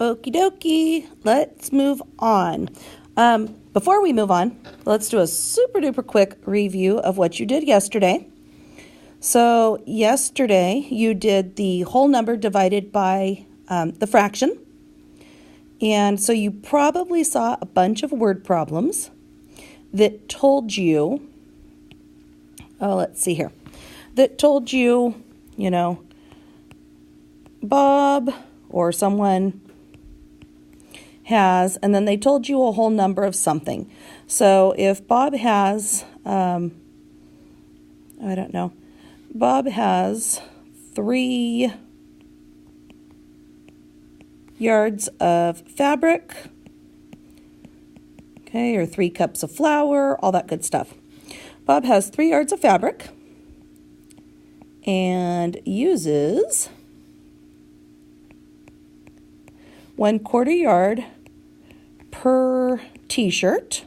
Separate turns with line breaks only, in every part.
Okie dokie, let's move on. Before we move on, let's do a super duper quick review of what you did yesterday. So yesterday you did the whole number divided by the fraction. And so you probably saw a bunch of word problems that told you, that told you, Bob or someone has, and then they told you a whole number of something. So if Bob has, Bob has 3 yards of fabric, okay, or 3 cups of flour, all that good stuff. Bob has 3 yards of fabric and uses 1/4 yard per t-shirt.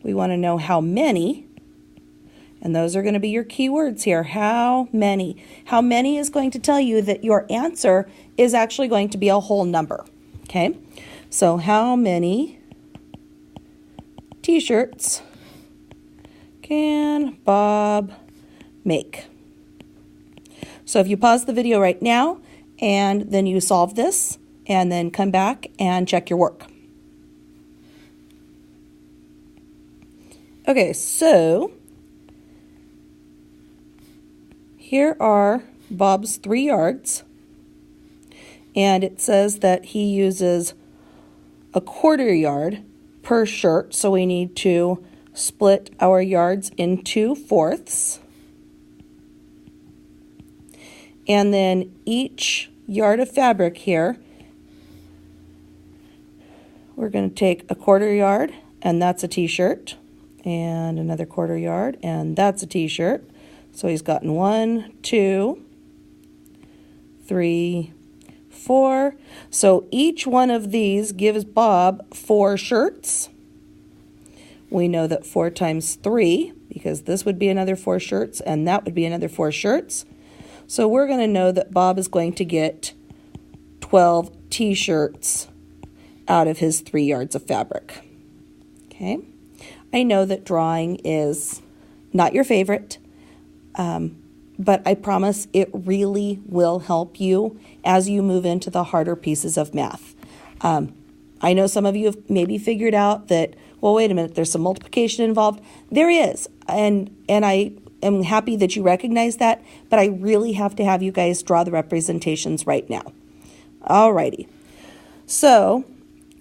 We want to know how many, and those are going to be your key words here. How many? How many is going to tell you that your answer is actually going to be a whole number. Okay, so how many t-shirts can Bob make? So if you pause the video right now and then you solve this and then come back and check your work. Okay, so here are Bob's 3 yards, and it says that he uses 1/4 yard per shirt, so we need to split our yards into 4ths. And then each yard of fabric here, we're going to take 1/4 yard, and that's a t-shirt, and another 1/4 yard, and that's a t-shirt. So he's gotten 1, 2, 3, 4. So each one of these gives Bob 4 shirts. We know that 4 times 3, because this would be another 4 shirts, and that would be another 4 shirts. So we're going to know that Bob is going to get 12 t-shirts out of his 3 yards of fabric. Okay. I know that drawing is not your favorite, but I promise it really will help you as you move into the harder pieces of math. I know some of you have maybe figured out that, well, wait a minute, there's some multiplication involved. There is, and I am happy that you recognize that, but I really have to have you guys draw the representations right now. Alrighty. So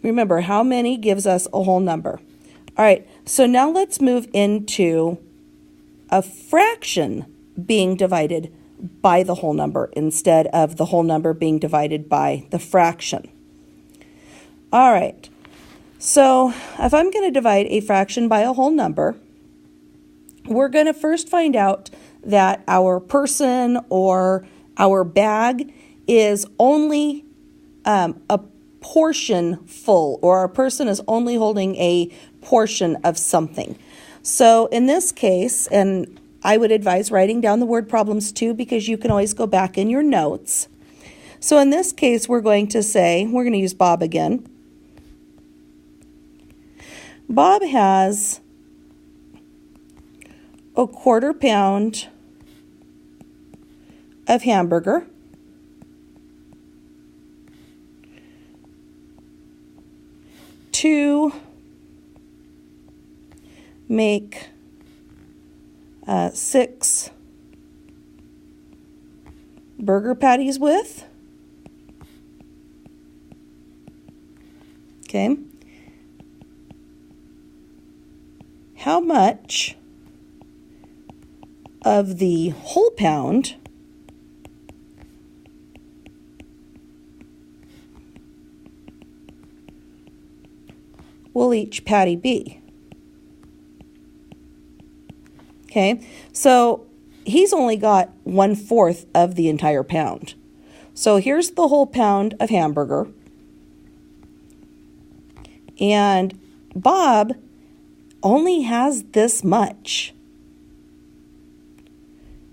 remember, how many gives us a whole number? All right, so now let's move into a fraction being divided by the whole number instead of the whole number being divided by the fraction. All right, so if I'm going to divide a fraction by a whole number, we're going to first find out that our person or our bag is only a portion full, or our person is only holding a portion of something. So in this case, and I would advise writing down the word problems too, because you can always go back in your notes. So in this case, we're going to use Bob again. Bob has 1/4 pound of hamburger, to make 6 burger patties with. Okay. How much of the whole pound will each patty be? Okay, so he's only got 1/4 of the entire pound. So here's the whole pound of hamburger. And Bob only has this much.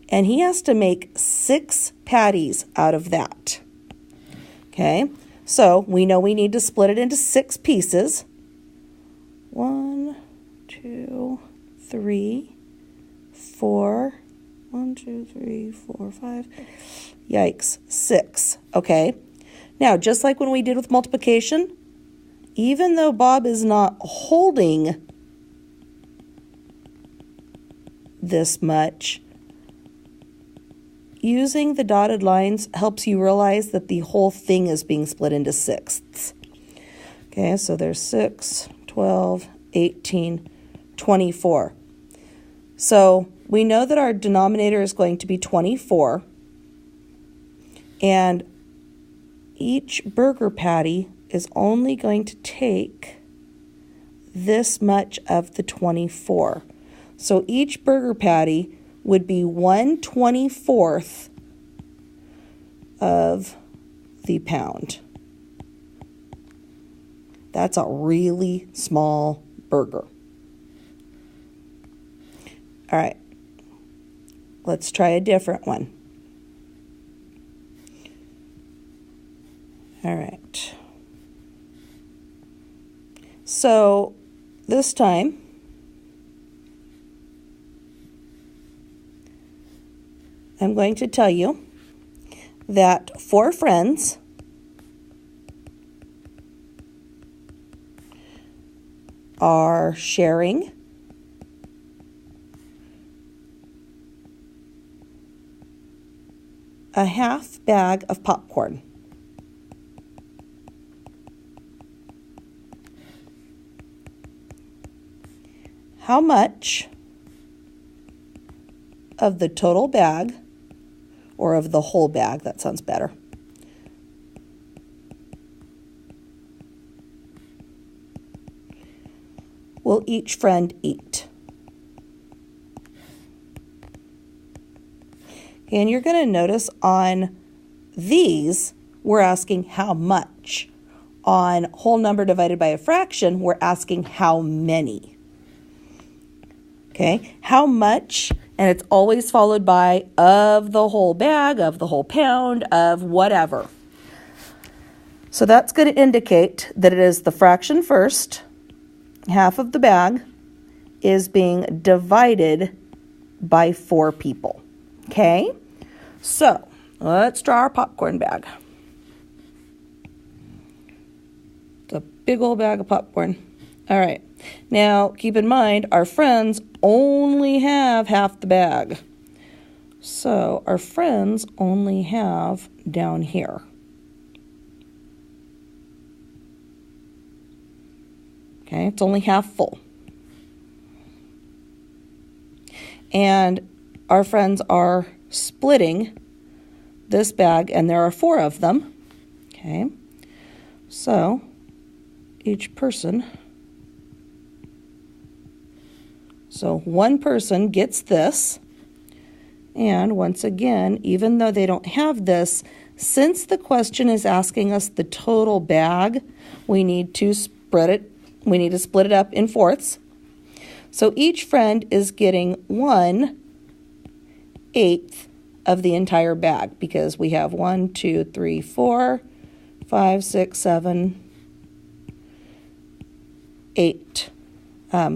and he has to make 6 patties out of that. Okay, so we know we need to split it into 6 pieces. 1, 2, 3, 4. 1, 2, 3, 4, 5. Yikes, 6. Okay, now just like when we did with multiplication, even though Bob is not holding this much, using the dotted lines helps you realize that the whole thing is being split into sixths. Okay, so there's 6, 12, 18, 24. So we know that our denominator is going to be 24, and each burger patty is only going to take this much of the 24. So each burger patty would be 1/24 of the pound. That's a really small burger. All right, let's try a different one. All right. So this time, I'm going to tell you that 4 friends are sharing a half bag of popcorn. How much of the total bag, or of the whole bag, that sounds better, will each friend eat? And you're going to notice on these, we're asking how much. On whole number divided by a fraction, we're asking how many. Okay, how much, and it's always followed by of the whole bag, of the whole pound, of whatever. So that's going to indicate that it is the fraction first. Half of the bag is being divided by 4 people. Okay, so let's draw our popcorn bag. It's a big old bag of popcorn. All right, now keep in mind our friends only have half the bag. So our friends only have down here. Okay, it's only half full. And our friends are splitting this bag, and there are 4 of them. Okay, so each person, so one person gets this, and once again, even though they don't have this, since the question is asking us the total bag, we need to split it up in fourths. So each friend is getting 1/8 of the entire bag, because we have 1, 2, 3, 4, 5, 6, 7, 8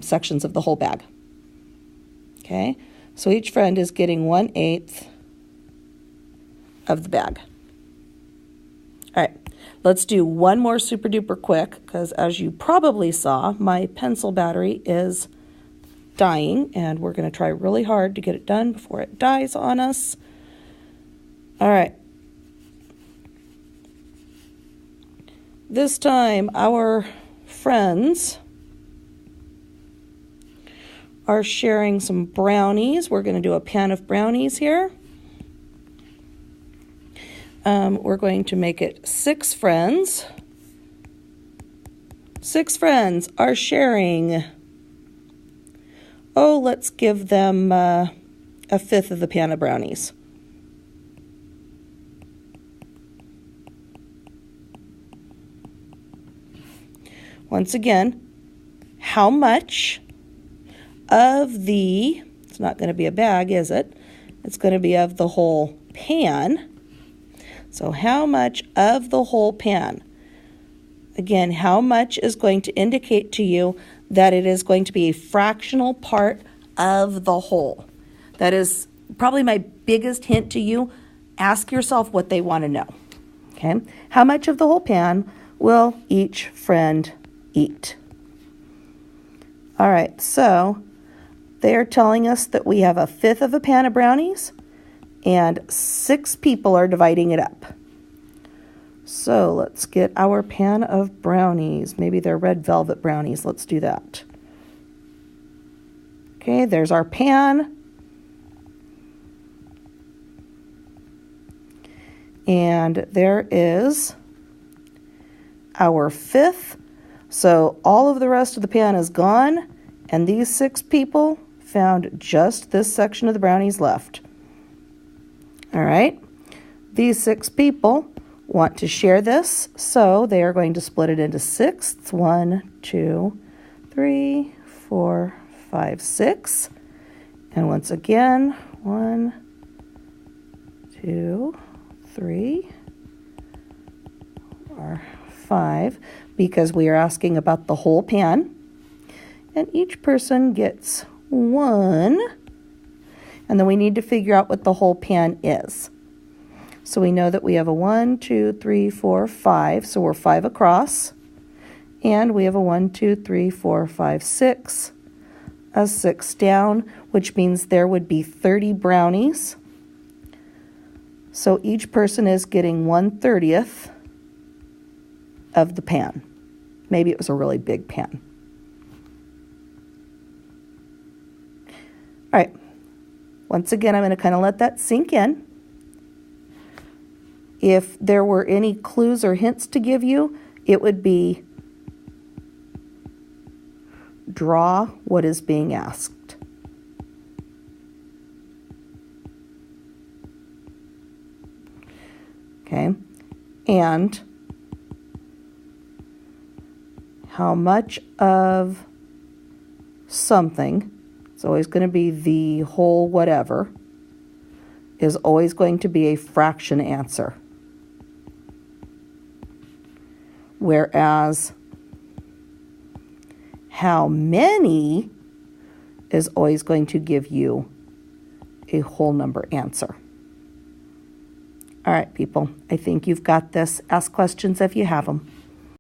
sections of the whole bag. Okay, so each friend is getting 1/8 of the bag. All right, let's do one more super duper quick, because as you probably saw, my pencil battery is dying, and we're going to try really hard to get it done before it dies on us. All right. This time, our friends are sharing some brownies. We're going to do a pan of brownies here. We're going to make it 6 friends. 6 friends are sharing. Oh, let's give them 1/5 of the pan of brownies. Once again, how much of the, it's not going to be a bag, is it? It's going to be of the whole pan. So how much of the whole pan? Again, how much is going to indicate to you that it is going to be a fractional part of the whole. That is probably my biggest hint to you. Ask yourself what they want to know. Okay? How much of the whole pan will each friend eat? All right, so they're telling us that we have 1/5 of a pan of brownies and 6 people are dividing it up. So let's get our pan of brownies. Maybe they're red velvet brownies. Let's do that. Okay, there's our pan. And there is our 5th. So all of the rest of the pan is gone. And these 6 people found just this section of the brownies left. All right. These 6 people want to share this, so they are going to split it into 6ths. 1, 2, 3, 4, 5, 6. And once again, 1, 2, 3, 4, 5, because we are asking about the whole pan. And each person gets 1. And then we need to figure out what the whole pan is. So we know that we have a 1, 2, 3, 4, 5. So we're 5 across. And we have a 1, 2, 3, 4, 5, 6. A 6 down, which means there would be 30 brownies. So each person is getting 1/30 of the pan. Maybe it was a really big pan. All right. Once again, I'm going to kind of let that sink in. If there were any clues or hints to give you, it would be draw what is being asked. Okay, and how much of something, it's always going to be the whole whatever, is always going to be a fraction answer. Whereas how many is always going to give you a whole number answer. All right, people, I think you've got this. Ask questions if you have them.